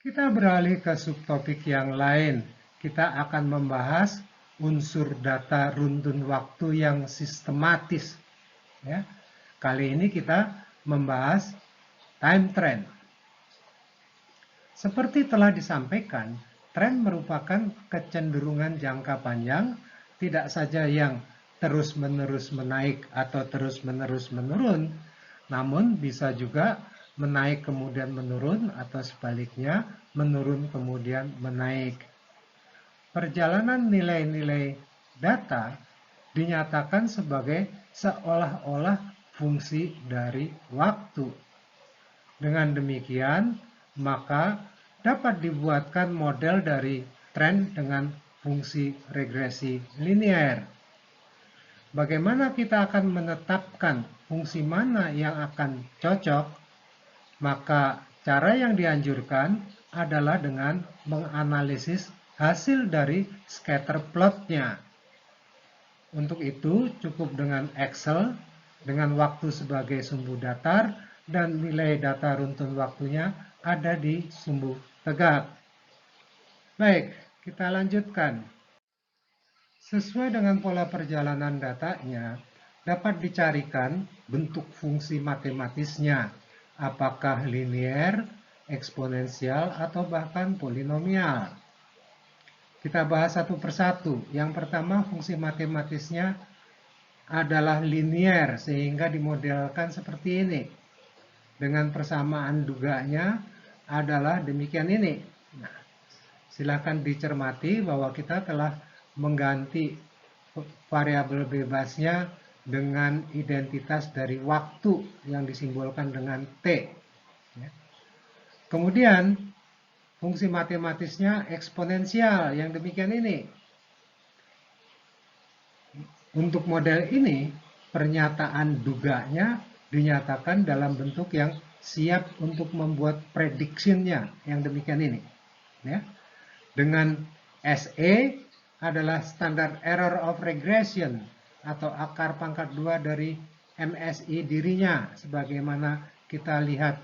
Kita beralih ke subtopik yang lain. Kita akan membahas unsur data runtun waktu yang sistematis. Ya. Kali ini kita membahas time trend. Seperti telah disampaikan, tren merupakan kecenderungan jangka panjang, tidak saja yang terus-menerus menaik atau terus-menerus menurun, namun bisa juga menaik kemudian menurun atau sebaliknya menurun kemudian menaik. Perjalanan nilai-nilai data dinyatakan sebagai seolah-olah fungsi dari waktu. Dengan demikian, maka dapat dibuatkan model dari tren dengan fungsi regresi linier. Bagaimana kita akan menetapkan fungsi mana yang akan cocok? Maka cara yang dianjurkan adalah dengan menganalisis hasil dari scatter plot-nya. Untuk itu cukup dengan Excel dengan waktu sebagai sumbu datar dan nilai data runtun waktunya ada di sumbu tegak. Baik, kita lanjutkan. Sesuai dengan pola perjalanan datanya, dapat dicarikan bentuk fungsi matematisnya, apakah linier, eksponensial, atau bahkan polinomial. Kita bahas satu persatu. Yang pertama, fungsi matematisnya adalah linier, sehingga dimodelkan seperti ini. Dengan persamaan duganya adalah demikian ini. Nah, silakan dicermati bahwa kita telah mengganti variabel bebasnya dengan identitas dari waktu yang disimbolkan dengan T. Kemudian, fungsi matematisnya eksponensial yang demikian ini. Untuk model ini, pernyataan duganya dinyatakan dalam bentuk yang siap untuk membuat prediksinya yang demikian ini. Ya. Dengan SE adalah standard error of regression atau akar pangkat 2 dari MSI dirinya sebagaimana kita lihat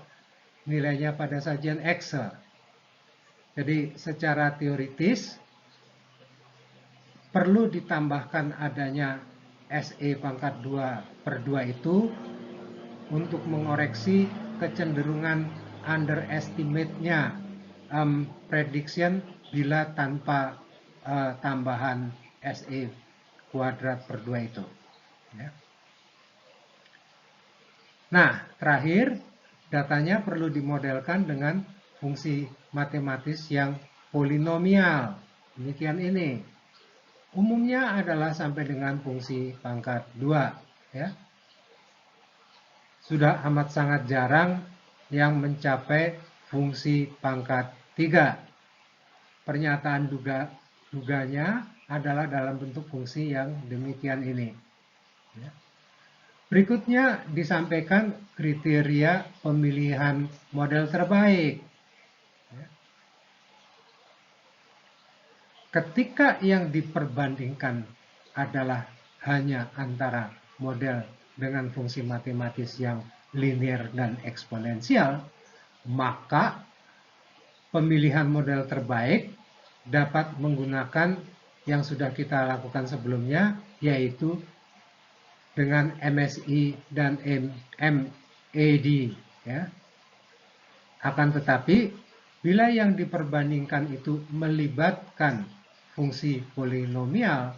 nilainya pada sajian Excel. Jadi secara teoritis perlu ditambahkan adanya SE pangkat 2 per 2 itu untuk mengoreksi kecenderungan underestimate-nya prediction bila tanpa tambahan SE kuadrat per 2 itu. Ya. Nah, terakhir datanya perlu dimodelkan dengan fungsi matematis yang polinomial. Demikian ini. Umumnya adalah sampai dengan fungsi pangkat 2. Ya. Sudah amat sangat jarang yang mencapai fungsi pangkat 3. Pernyataan duganya adalah dalam bentuk fungsi yang demikian ini. Ya. Berikutnya disampaikan kriteria pemilihan model terbaik. Ya. Ketika yang diperbandingkan adalah hanya antara model dengan fungsi matematis yang linier dan eksponensial, maka pemilihan model terbaik dapat menggunakan yang sudah kita lakukan sebelumnya, yaitu dengan MSI dan MAD. Ya. Akan tetapi, bila yang diperbandingkan itu melibatkan fungsi polinomial,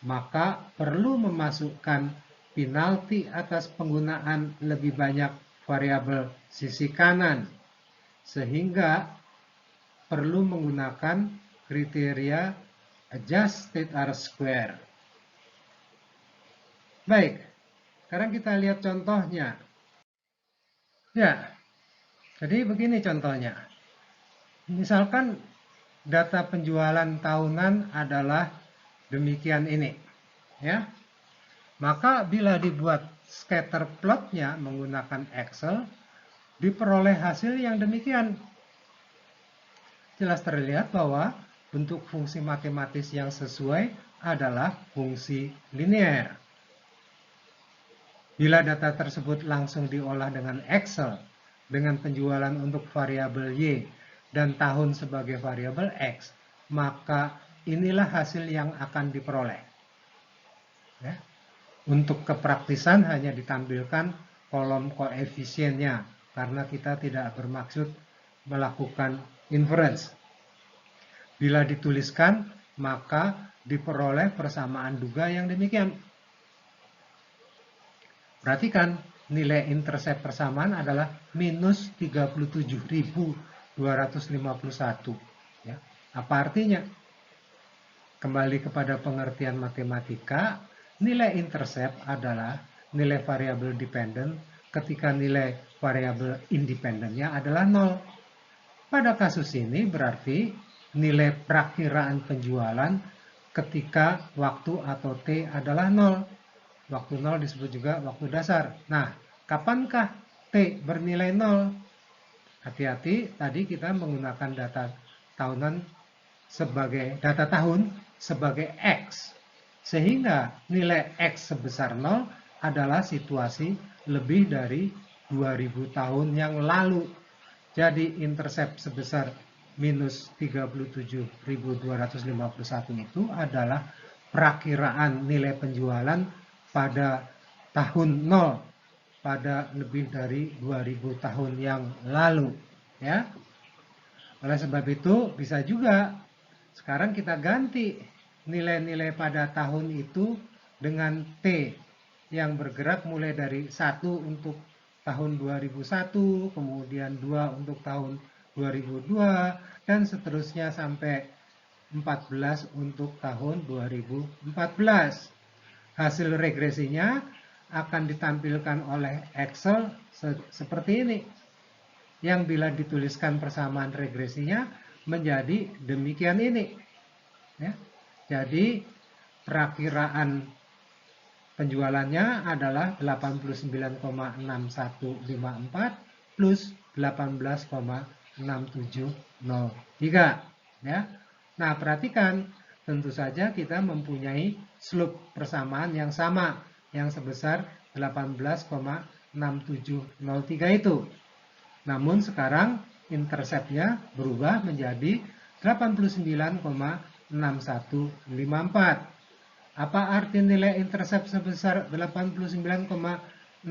maka perlu memasukkan penalti atas penggunaan lebih banyak variabel sisi kanan, sehingga perlu menggunakan kriteria adjusted R-square. Baik, sekarang kita lihat contohnya. Ya, jadi begini contohnya. Misalkan data penjualan tahunan adalah demikian ini. Ya. Maka bila dibuat scatter plotnya menggunakan Excel, diperoleh hasil yang demikian. Jelas terlihat bahwa bentuk fungsi matematis yang sesuai adalah fungsi linier. Bila data tersebut langsung diolah dengan Excel, dengan penjualan untuk variabel Y dan tahun sebagai variabel X, maka inilah hasil yang akan diperoleh. Ya. Untuk kepraktisan hanya ditampilkan kolom koefisiennya, karena kita tidak bermaksud melakukan inference. Bila dituliskan, maka diperoleh persamaan duga yang demikian. Perhatikan, nilai intercept persamaan adalah minus 37.251. Ya. Apa artinya? Kembali kepada pengertian matematika, nilai intercept adalah nilai variabel dependent ketika nilai variabel independennya adalah 0. Pada kasus ini berarti nilai perakiraan penjualan ketika waktu atau T adalah 0. Waktu 0 disebut juga waktu dasar. Nah, kapankah T bernilai 0? Hati-hati, tadi kita menggunakan data tahunan sebagai data tahun sebagai X. Sehingga nilai X sebesar 0 adalah situasi lebih dari 2000 tahun yang lalu. Jadi intercept sebesar minus 37.251 itu adalah perakiraan nilai penjualan pada tahun 0, pada lebih dari 2000 tahun yang lalu. Ya. Oleh sebab itu bisa juga sekarang kita ganti nilai-nilai pada tahun itu dengan T yang bergerak mulai dari 1 untuk tahun 2001, kemudian 2 untuk tahun 2002, dan seterusnya sampai 14 untuk tahun 2014. Hasil regresinya akan ditampilkan oleh Excel seperti ini, yang bila dituliskan persamaan regresinya menjadi demikian ini. Ya. Jadi perakiraan penjualannya adalah 89,6154 plus 18,6703. Ya. Nah, perhatikan, tentu saja kita mempunyai slope persamaan yang sama, yang sebesar 18,6703 itu. Namun sekarang interceptnya berubah menjadi 89,6154. Apa arti nilai intercept sebesar 89,6154?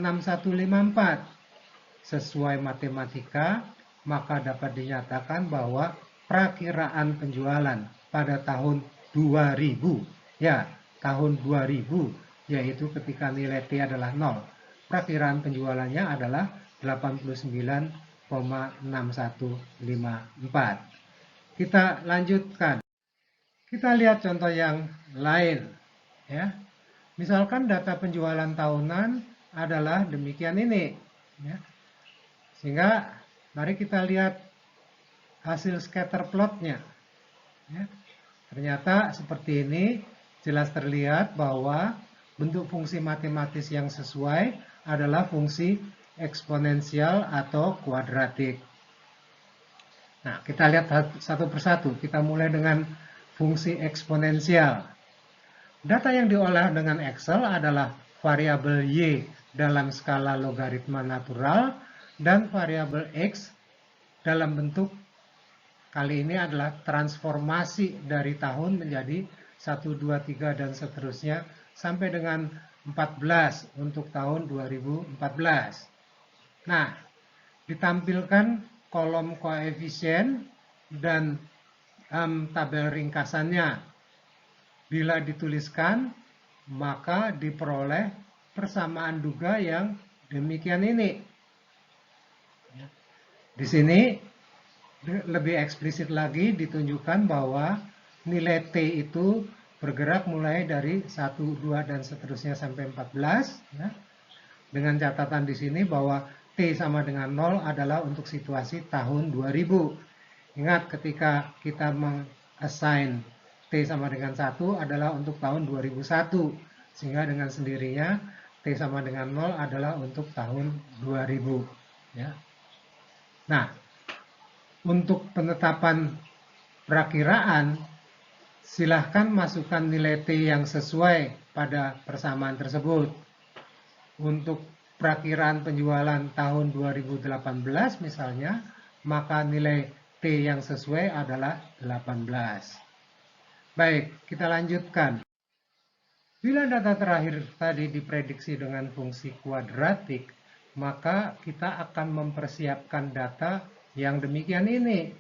Sesuai matematika, maka dapat dinyatakan bahwa perakiraan penjualan pada tahun 2000, ya, tahun 2000, yaitu ketika nilai T adalah 0, perakiraan penjualannya adalah 89,6154. Kita lanjutkan. Kita lihat contoh yang lain. Ya. Misalkan data penjualan tahunan adalah demikian ini. Ya. Sehingga mari kita lihat hasil scatter plotnya. Ya. Ternyata seperti ini, jelas terlihat bahwa bentuk fungsi matematis yang sesuai adalah fungsi eksponensial atau kuadratik. Nah, kita lihat satu persatu. Kita mulai dengan fungsi eksponensial. Data yang diolah dengan Excel adalah variabel Y dalam skala logaritma natural dan variabel X dalam bentuk kali ini adalah transformasi dari tahun menjadi 1, 2, 3 dan seterusnya sampai dengan 14 untuk tahun 2014. Nah, ditampilkan kolom koefisien dan tabel ringkasannya. Bila dituliskan, maka diperoleh persamaan duga yang demikian ini. Di sini lebih eksplisit lagi ditunjukkan bahwa nilai T itu bergerak mulai dari 1, 2 dan seterusnya sampai 14. Ya. Dengan catatan di sini bahwa T sama dengan 0 adalah untuk situasi tahun 2000. Ingat ketika kita meng-assign T sama dengan 1 adalah untuk tahun 2001. Sehingga dengan sendirinya T sama dengan 0 adalah untuk tahun 2000. Ya. Nah, untuk penetapan perakiraan, silahkan masukkan nilai T yang sesuai pada persamaan tersebut. Untuk perakiraan penjualan tahun 2018 misalnya, maka nilai T yang sesuai adalah 18. Baik, kita lanjutkan. Bila data terakhir tadi diprediksi dengan fungsi kuadratik, maka kita akan mempersiapkan data yang demikian ini.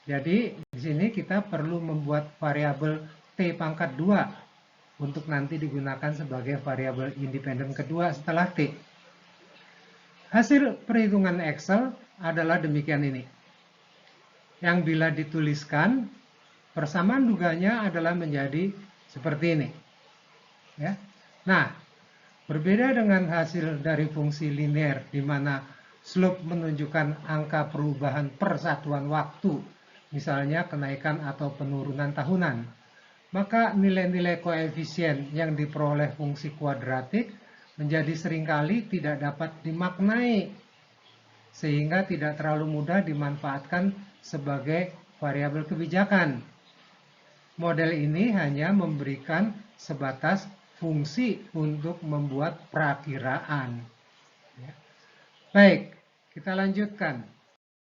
Jadi, di sini kita perlu membuat variabel T pangkat 2 untuk nanti digunakan sebagai variabel independen kedua setelah T. Hasil perhitungan Excel adalah demikian ini. Yang bila dituliskan, persamaan duganya adalah menjadi seperti ini. Ya. Nah, berbeda dengan hasil dari fungsi linear di mana slope menunjukkan angka perubahan per satuan waktu, misalnya kenaikan atau penurunan tahunan, maka nilai-nilai koefisien yang diperoleh fungsi kuadratik menjadi seringkali tidak dapat dimaknai, sehingga tidak terlalu mudah dimanfaatkan sebagai variabel kebijakan. Model ini hanya memberikan sebatas fungsi untuk membuat perakiraan. Baik, kita lanjutkan.